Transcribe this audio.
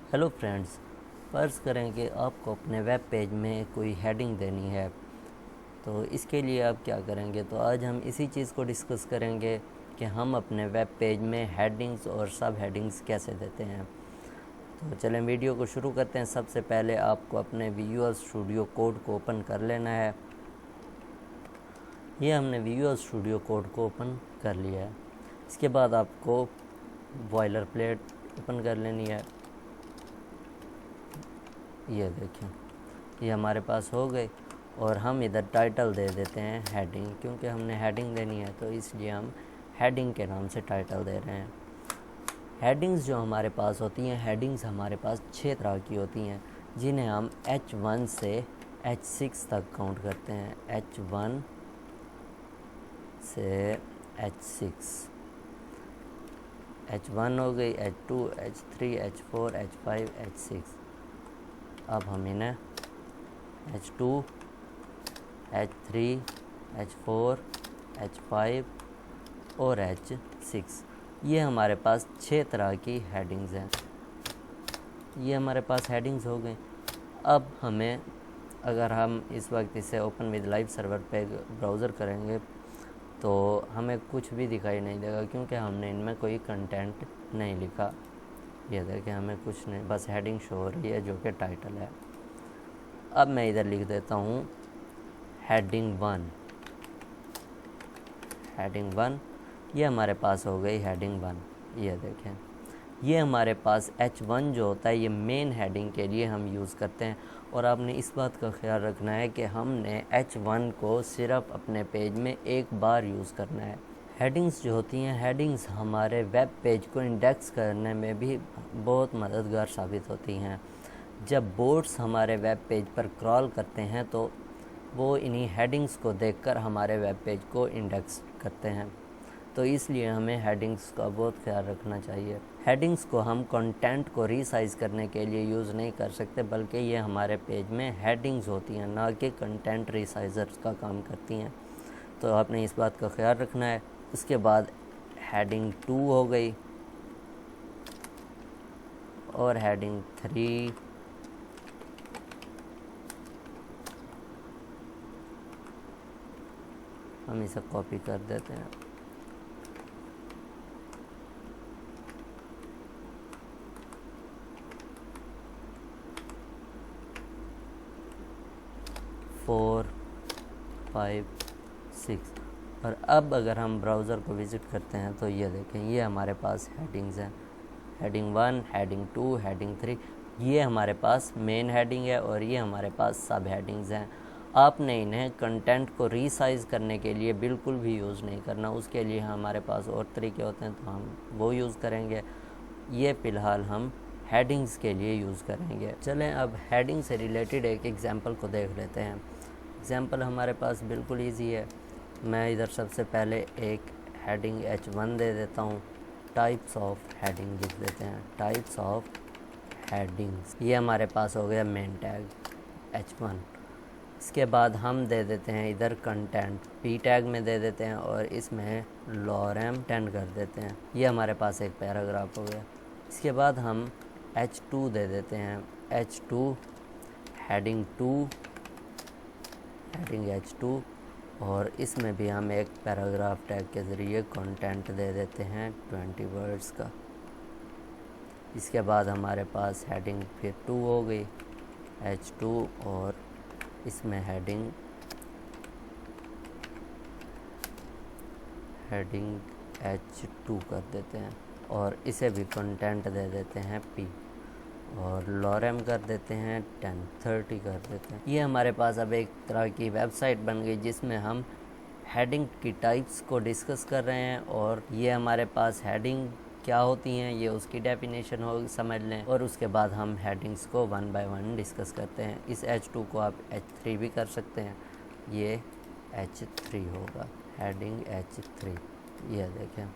Hello friends, फ़र्ज़ करें कि आपको अपने वेब पेज में कोई हेडिंग देनी है। तो इसके लिए आप क्या करेंगे, तो आज हम इसी चीज़ को डिस्कस करेंगे कि हम अपने वेब पेज में हेडिंग्स और सब हेडिंग्स कैसे देते हैं। तो चलें वीडियो को शुरू करते हैं। सबसे पहले आपको अपने विजुअल स्टूडियो कोड को ओपन कर लेना है। ये हमने विजुअल स्टूडियो कोड को ओपन कर लिया है। इसके बाद आपको बॉयलर प्लेट ओपन कर लेनी है। ये देखें, ये हमारे पास हो गए और हम इधर टाइटल दे देते हैं हेडिंग, क्योंकि हमने हेडिंग देनी है तो इसलिए हम हेडिंग के नाम से टाइटल दे रहे हैं। हेडिंग्स जो हमारे पास होती हैं, हेडिंग्स हमारे पास 6 तरह की होती हैं, जिन्हें हम H1 से H6 तक काउंट करते हैं। H1 से H6, H1 हो गई, H2, H3, H4, H5, H6। अब हम इन्हें H2, H3, H4, H5 और H6, ये हमारे पास 6 तरह की हेडिंग्स हैं। ये हमारे पास हेडिंग्स हो गई। अब हमें, अगर हम इस वक्त इसे ओपन विद लाइव सर्वर पे ब्राउज़र करेंगे तो हमें कुछ भी दिखाई नहीं देगा, क्योंकि हमने इनमें कोई कंटेंट नहीं लिखा। ये देखिए, हमें कुछ नहीं, बस हेडिंग शो हो रही है जो कि टाइटल है। अब मैं इधर लिख देता हूँ हेडिंग 1। हेडिंग 1, ये हमारे पास हो गई हेडिंग 1। ये देखें, ये हमारे पास H1 जो होता है, ये मेन हेडिंग के लिए हम यूज़ करते हैं। और आपने इस बात का ख्याल रखना है कि हमने H1 को सिर्फ अपने पेज में एक बार यूज़ करना है। हेडिंग्स जो होती हैं, हेडिंग्स हमारे वेब पेज को इंडेक्स करने में भी बहुत मददगार साबित होती हैं। जब बोट्स हमारे वेब पेज पर क्रॉल करते हैं तो वो इन्हीं हेडिंग्स को देखकर हमारे वेब पेज को इंडेक्स करते हैं। तो इसलिए हमें हेडिंग्स का बहुत ख्याल रखना चाहिए। हेडिंग्स को हम कंटेंट को रीसाइज़ करने के लिए यूज़ नहीं कर सकते, बल्कि ये हमारे पेज में हेडिंग्स होती हैं, ना कि कंटेंट रीसाइज़र्स का काम करती हैं। तो आपने इस बात का ख्याल रखना है। उसके बाद हेडिंग 2 हो गई और हेडिंग 3, हम इसे कॉपी कर देते हैं। फोर, 5, 6। और अब अगर हम ब्राउज़र को विज़िट करते हैं तो ये देखें, ये हमारे पास हेडिंग्स हैं। हेडिंग 1, हेडिंग 2, हेडिंग 3, ये हमारे पास मेन हेडिंग है और ये हमारे पास सब हेडिंग्स हैं। आपने इन्हें कंटेंट को रीसाइज़ करने के लिए बिल्कुल भी यूज़ नहीं करना। उसके लिए हमारे पास और तरीके होते हैं, तो हम वो यूज़ करेंगे। ये फ़िलहाल हम हेडिंग्स के लिए यूज़ करेंगे। चलें अब हेडिंग से रिलेटेड एक एग्ज़ाम्पल को देख लेते हैं। एग्ज़ाम्पल हमारे पास बिल्कुल ईजी है। मैं इधर सबसे पहले एक हेडिंग H1 दे देता हूँ। टाइप्स ऑफ हेडिंग लिख देते हैं, टाइप्स ऑफ हेडिंग्स। ये हमारे पास हो गया मेन टैग H1। इसके बाद हम दे देते हैं इधर कंटेंट, P टैग में दे देते हैं और इसमें लॉरेम 10 कर देते हैं। ये हमारे पास एक पैराग्राफ हो गया। इसके बाद हम H2 दे देते हैं, H2 हेडिंग 2, हेडिंग H2, और इसमें भी हम एक पैराग्राफ टैग के ज़रिए कंटेंट दे देते हैं 20 वर्ड्स का। इसके बाद हमारे पास हेडिंग फिर 2 हो गई, H2, और इसमें हेडिंग H2 कर देते हैं और इसे भी कंटेंट दे देते हैं P, और लॉरेम कर देते हैं 10, 30 कर देते हैं। ये हमारे पास अब एक तरह की वेबसाइट बन गई जिसमें हम हेडिंग की टाइप्स को डिस्कस कर रहे हैं, और ये हमारे पास हेडिंग क्या होती हैं ये उसकी डेफिनेशन हो समझ लें, और उसके बाद हम हेडिंग्स को 1 बाय 1 डिस्कस करते हैं। इस H2 को आप H3 भी कर सकते हैं। ये H3 होगा, हेडिंग H3। ये देखें,